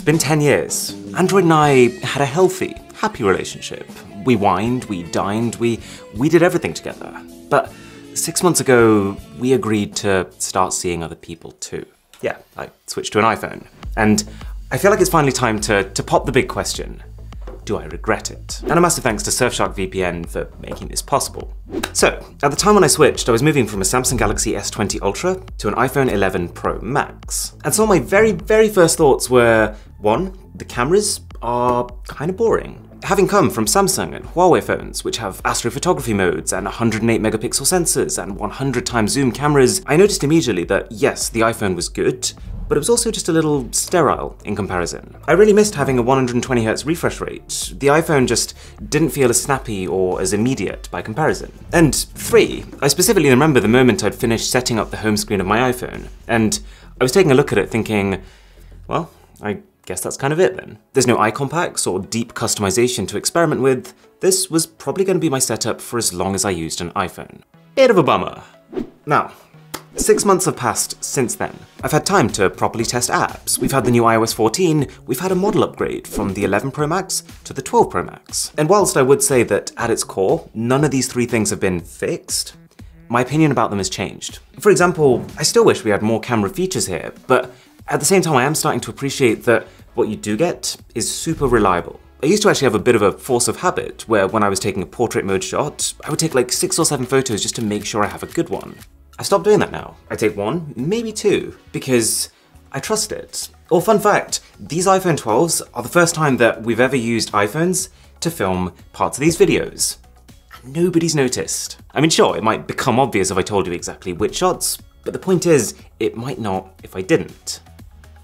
been 10 years. Android and I had a healthy, happy relationship. We wined, we dined, we did everything together. But 6 months ago, we agreed to start seeing other people too. Yeah, I switched to an iPhone. And I feel like it's finally time to pop the big question. Do I regret it? And a massive thanks to Surfshark VPN for making this possible. So, at the time when I switched, I was moving from a Samsung Galaxy S20 Ultra to an iPhone 11 Pro Max. And some of my very first thoughts were, one, the cameras are kind of boring. Having come from Samsung and Huawei phones, which have astrophotography modes and 108 megapixel sensors and 100 times zoom cameras, I noticed immediately that yes, the iPhone was good, but it was also just a little sterile in comparison. I really missed having a 120Hz refresh rate. The iPhone just didn't feel as snappy or as immediate by comparison. And 3, I specifically remember the moment I'd finished setting up the home screen of my iPhone, and I was taking a look at it thinking, well, I guess that's kind of it then. There's no icon packs or deep customization to experiment with. This was probably going to be my setup for as long as I used an iPhone. Bit of a bummer. Now, 6 months have passed since then. I've had time to properly test apps. We've had the new iOS 14, we've had a model upgrade from the 11 Pro Max to the 12 Pro Max. And whilst I would say that at its core, none of these 3 things have been fixed, my opinion about them has changed. For example, I still wish we had more camera features here, but at the same time I am starting to appreciate that what you do get is super reliable. I used to actually have a bit of a force of habit where when I was taking a portrait mode shot, I would take like 6 or 7 photos just to make sure I have a good one. I stopped doing that now. I take 1, maybe 2, because I trust it. Or fun fact, these iPhone 12s are the first time that we've ever used iPhones to film parts of these videos. And nobody's noticed. I mean, sure, it might become obvious if I told you exactly which shots, but the point is, it might not if I didn't.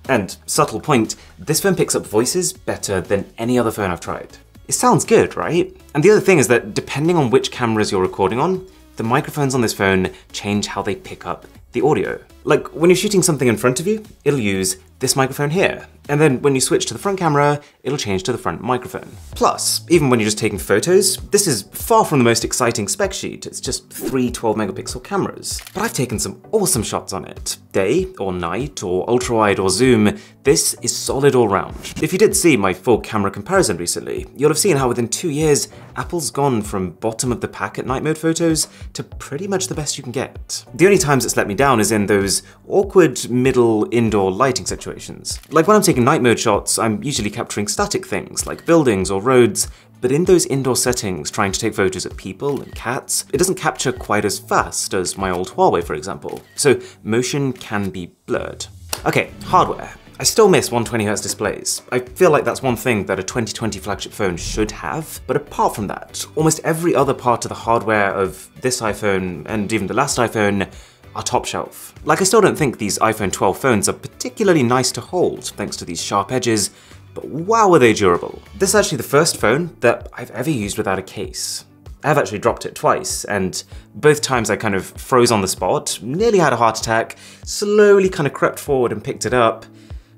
And subtle point, this phone picks up voices better than any other phone I've tried. It sounds good, right? And the other thing is that depending on which cameras you're recording on, the microphones on this phone change how they pick up the audio. Like when you're shooting something in front of you, it'll use this microphone here. And then when you switch to the front camera, it'll change to the front microphone. Plus, even when you're just taking photos, this is far from the most exciting spec sheet. It's just 3 12 megapixel cameras. But I've taken some awesome shots on it. Day or night or ultra wide or zoom, this is solid all round. If you did see my full camera comparison recently, you'll have seen how within 2 years, Apple's gone from bottom of the pack at night mode photos to pretty much the best you can get. The only times it's let me down is in those awkward middle indoor lighting situations. Like when I'm taking night mode shots, I'm usually capturing static things like buildings or roads, but in those indoor settings, trying to take photos of people and cats, it doesn't capture quite as fast as my old Huawei, for example. So motion can be blurred. Okay, hardware. I still miss 120Hz displays. I feel like that's one thing that a 2020 flagship phone should have, but apart from that, almost every other part of the hardware of this iPhone and even the last iPhone are top shelf. Like I still don't think these iPhone 12 phones are particularly nice to hold thanks to these sharp edges, but wow are they durable. This is actually the first phone that I've ever used without a case. I've actually dropped it twice, and both times I kind of froze on the spot, nearly had a heart attack, slowly kind of crept forward and picked it up,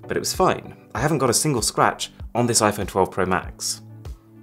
but it was fine. I haven't got a single scratch on this iPhone 12 Pro Max.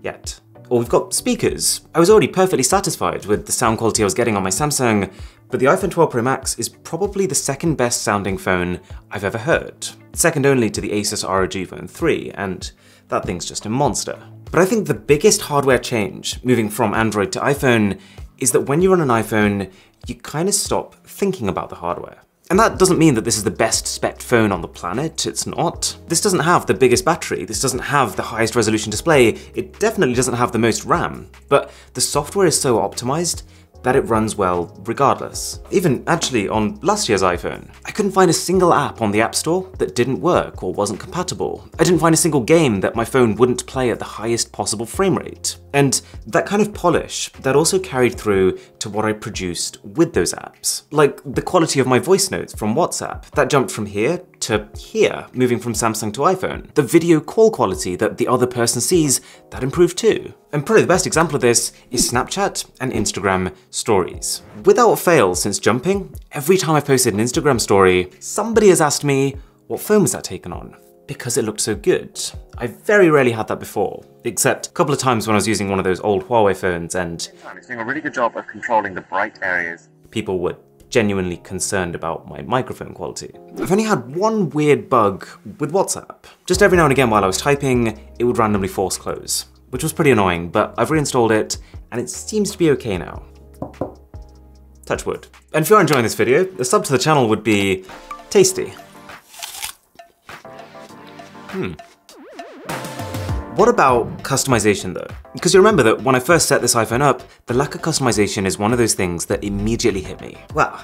Yet. Or we've got speakers. I was already perfectly satisfied with the sound quality I was getting on my Samsung, but the iPhone 12 Pro Max is probably the second best sounding phone I've ever heard. Second only to the Asus ROG Phone 3, and that thing's just a monster. But I think the biggest hardware change moving from Android to iPhone is that when you're on an iPhone, you kind of stop thinking about the hardware. And that doesn't mean that this is the best spec'd phone on the planet, it's not. This doesn't have the biggest battery, this doesn't have the highest resolution display, it definitely doesn't have the most RAM, but the software is so optimized that it runs well regardless. Even actually on last year's iPhone, I couldn't find a single app on the App Store that didn't work or wasn't compatible. I didn't find a single game that my phone wouldn't play at the highest possible frame rate. And that kind of polish, that also carried through to what I produced with those apps. Like the quality of my voice notes from WhatsApp, that jumped from here to here, moving from Samsung to iPhone. The video call quality that the other person sees, that improved too. And probably the best example of this is Snapchat and Instagram stories. Without fail, since jumping, every time I've posted an Instagram story, somebody has asked me, what phone was that taken on? Because it looked so good. I very rarely had that before, except a couple of times when I was using one of those old Huawei phones and it's doing a really good job of controlling the bright areas. People would genuinely concerned about my microphone quality. I've only had one weird bug with WhatsApp. Just every now and again while I was typing, it would randomly force close, which was pretty annoying, but I've reinstalled it and it seems to be okay now. Touch wood. And if you're enjoying this video, a sub to the channel would be tasty. What about customization though? Because you remember that when I first set this iPhone up, the lack of customization is one of those things that immediately hit me. Well,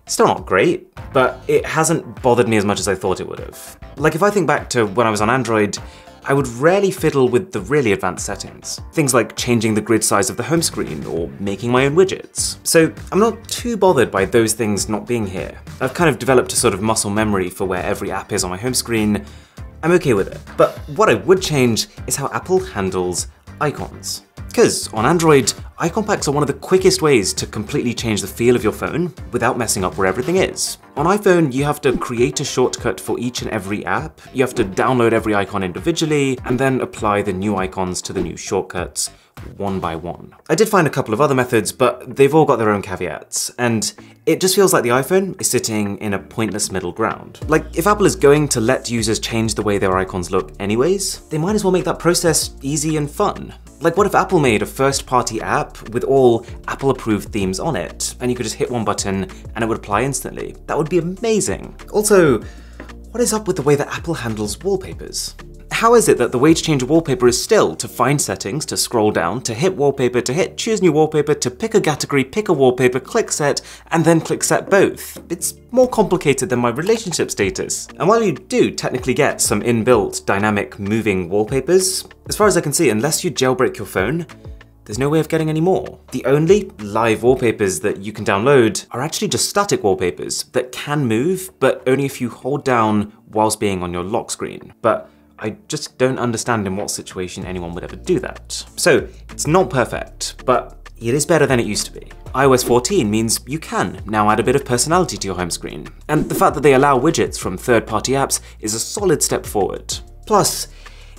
it's still not great, but it hasn't bothered me as much as I thought it would have. Like if I think back to when I was on Android, I would rarely fiddle with the really advanced settings. Things like changing the grid size of the home screen or making my own widgets. So I'm not too bothered by those things not being here. I've kind of developed a sort of muscle memory for where every app is on my home screen. I'm okay with it. But what I would change is how Apple handles icons. Because on Android, icon packs are one of the quickest ways to completely change the feel of your phone without messing up where everything is. On iPhone, you have to create a shortcut for each and every app, you have to download every icon individually, and then apply the new icons to the new shortcuts one by one. I did find a couple of other methods, but they've all got their own caveats, and it just feels like the iPhone is sitting in a pointless middle ground. Like, if Apple is going to let users change the way their icons look anyways, they might as well make that process easy and fun. Like, what if Apple made a first-party app with all Apple-approved themes on it, and you could just hit one button and it would apply instantly? That would be amazing. Also, what is up with the way that Apple handles wallpapers? How is it that the way to change a wallpaper is still to find settings, to scroll down, to hit wallpaper, to hit choose new wallpaper, to pick a category, pick a wallpaper, click set, and then click set both? It's more complicated than my relationship status. And while you do technically get some inbuilt dynamic moving wallpapers, as far as I can see, unless you jailbreak your phone, there's no way of getting any more. The only live wallpapers that you can download are actually just static wallpapers that can move, but only if you hold down whilst being on your lock screen. But I just don't understand in what situation anyone would ever do that. So it's not perfect, but it is better than it used to be. iOS 14 means you can now add a bit of personality to your home screen. And the fact that they allow widgets from third-party apps is a solid step forward. Plus,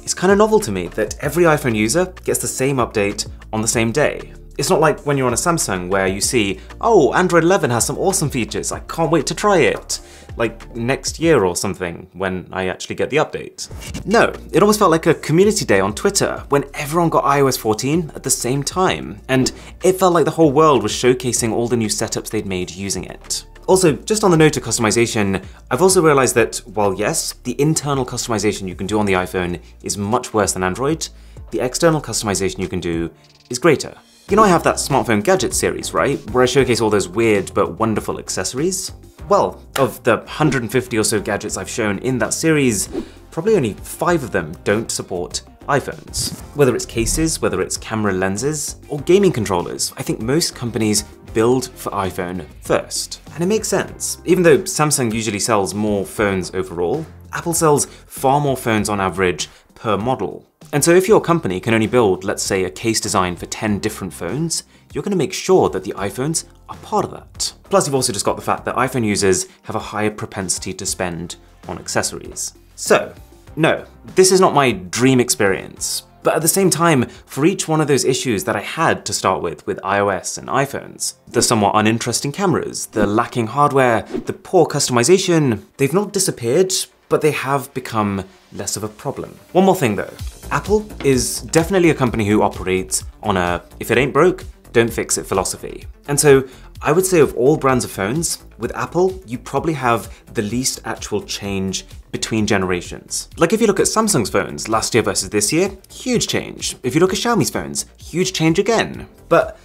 it's kind of novel to me that every iPhone user gets the same update on the same day. It's not like when you're on a Samsung where you see, oh, Android 11 has some awesome features, I can't wait to try it. Like next year or something, when I actually get the update. No, it almost felt like a community day on Twitter when everyone got iOS 14 at the same time, and it felt like the whole world was showcasing all the new setups they'd made using it. Also, just on the note of customization, I've also realized that while yes, the internal customization you can do on the iPhone is much worse than Android, the external customization you can do is greater. You know I have that smartphone gadget series, right? Where I showcase all those weird but wonderful accessories? Well, of the 150 or so gadgets I've shown in that series, probably only 5 of them don't support iPhones. Whether it's cases, whether it's camera lenses, or gaming controllers, I think most companies build for iPhone first. And it makes sense. Even though Samsung usually sells more phones overall, Apple sells far more phones on average per model. And so if your company can only build, let's say, a case design for 10 different phones, you're going to make sure that the iPhones are part of that. Plus, you've also just got the fact that iPhone users have a higher propensity to spend on accessories. So, no, this is not my dream experience. But at the same time, for each one of those issues that I had to start with iOS and iPhones, the somewhat uninteresting cameras, the lacking hardware, the poor customization, they've not disappeared, but they have become less of a problem. One more thing though, Apple is definitely a company who operates on a if it ain't broke, don't fix it philosophy. And so I would say of all brands of phones, with Apple, you probably have the least actual change between generations. Like if you look at Samsung's phones last year versus this year, huge change. If you look at Xiaomi's phones, huge change again. But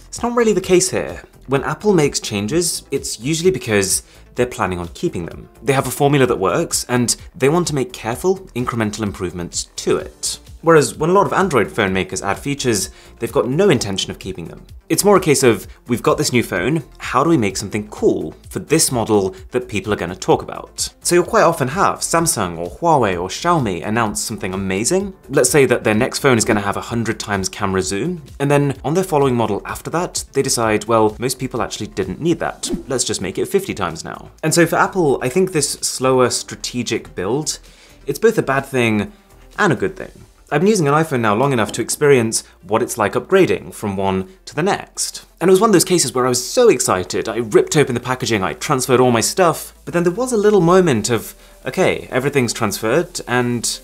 it's not really the case here. When Apple makes changes, it's usually because they're planning on keeping them. They have a formula that works, and they want to make careful, incremental improvements to it. Whereas when a lot of Android phone makers add features, they've got no intention of keeping them. It's more a case of, we've got this new phone, how do we make something cool for this model that people are going to talk about? So you'll quite often have Samsung or Huawei or Xiaomi announce something amazing. Let's say that their next phone is going to have 100 times camera zoom, and then on their following model after that, they decide, well, most people actually didn't need that. Let's just make it 50 times now. And so for Apple, I think this slower strategic build, it's both a bad thing and a good thing. I've been using an iPhone now long enough to experience what it's like upgrading from one to the next. And it was one of those cases where I was so excited, I ripped open the packaging, I transferred all my stuff, but then there was a little moment of, okay, everything's transferred and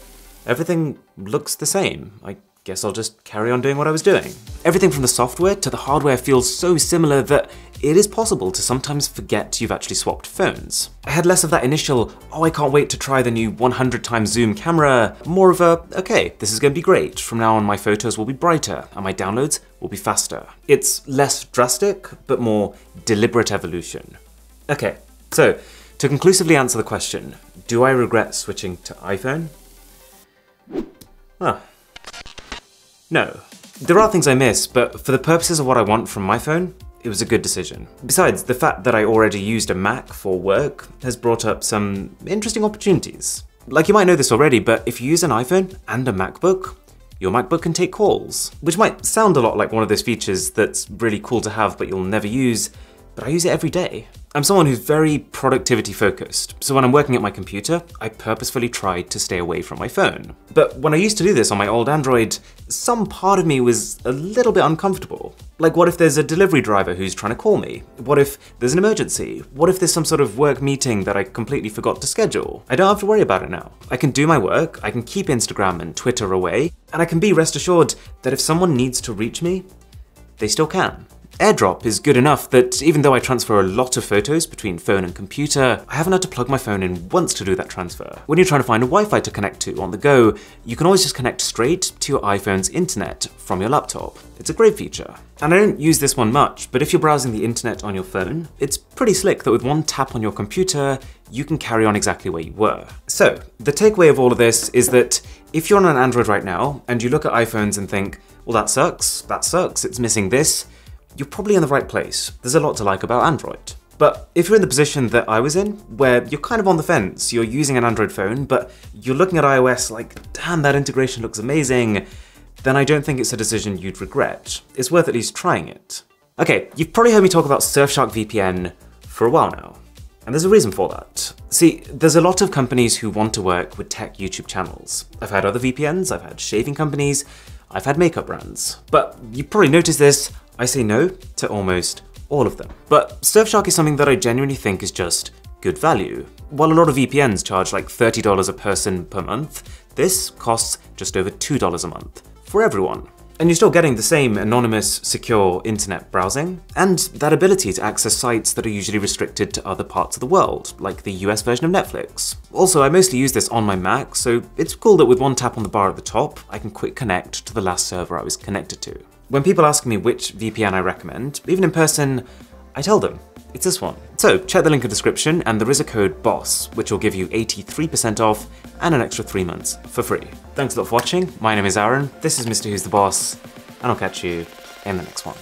everything looks the same. I guess I'll just carry on doing what I was doing. Everything from the software to the hardware feels so similar that it is possible to sometimes forget you've actually swapped phones. I had less of that initial, oh, I can't wait to try the new 100 times zoom camera, more of a, okay, this is going to be great. From now on my photos will be brighter and my downloads will be faster. It's less drastic, but more deliberate evolution. Okay, so to conclusively answer the question, do I regret switching to iPhone? Huh. No. There are things I miss, but for the purposes of what I want from my phone, it was a good decision. Besides, the fact that I already used a Mac for work has brought up some interesting opportunities. Like, you might know this already, but if you use an iPhone and a MacBook, your MacBook can take calls, which might sound a lot like one of those features that's really cool to have but you'll never use, but I use it every day. I'm someone who's very productivity focused, so when I'm working at my computer, I purposefully try to stay away from my phone. But when I used to do this on my old Android, some part of me was a little bit uncomfortable. Like, what if there's a delivery driver who's trying to call me? What if there's an emergency? What if there's some sort of work meeting that I completely forgot to schedule? I don't have to worry about it now. I can do my work, I can keep Instagram and Twitter away, and I can be rest assured that if someone needs to reach me, they still can. AirDrop is good enough that even though I transfer a lot of photos between phone and computer, I haven't had to plug my phone in once to do that transfer. When you're trying to find a Wi-Fi to connect to on the go, you can always just connect straight to your iPhone's internet from your laptop. It's a great feature. And I don't use this one much, but if you're browsing the internet on your phone, it's pretty slick that with one tap on your computer, you can carry on exactly where you were. So, the takeaway of all of this is that if you're on an Android right now, and you look at iPhones and think, well, that sucks, it's missing this, you're probably in the right place. There's a lot to like about Android. But if you're in the position that I was in, where you're kind of on the fence, you're using an Android phone, but you're looking at iOS like, damn, that integration looks amazing, then I don't think it's a decision you'd regret. It's worth at least trying it. Okay, you've probably heard me talk about Surfshark VPN for a while now. And there's a reason for that. See, there's a lot of companies who want to work with tech YouTube channels. I've had other VPNs, I've had shaving companies, I've had makeup brands. But you probably noticed this, I say no to almost all of them. But Surfshark is something that I genuinely think is just good value. While a lot of VPNs charge like $30 a person per month, this costs just over $2 a month for everyone. And you're still getting the same anonymous, secure internet browsing, and that ability to access sites that are usually restricted to other parts of the world, like the US version of Netflix. Also, I mostly use this on my Mac, so it's cool that with one tap on the bar at the top, I can quick connect to the last server I was connected to. When people ask me which VPN I recommend, even in person, I tell them, it's this one. So check the link in the description, and there is a code BOSS, which will give you 83% off and an extra 3 months for free. Thanks a lot for watching. My name is Aaron, this is Mr. Who's the Boss, and I'll catch you in the next one.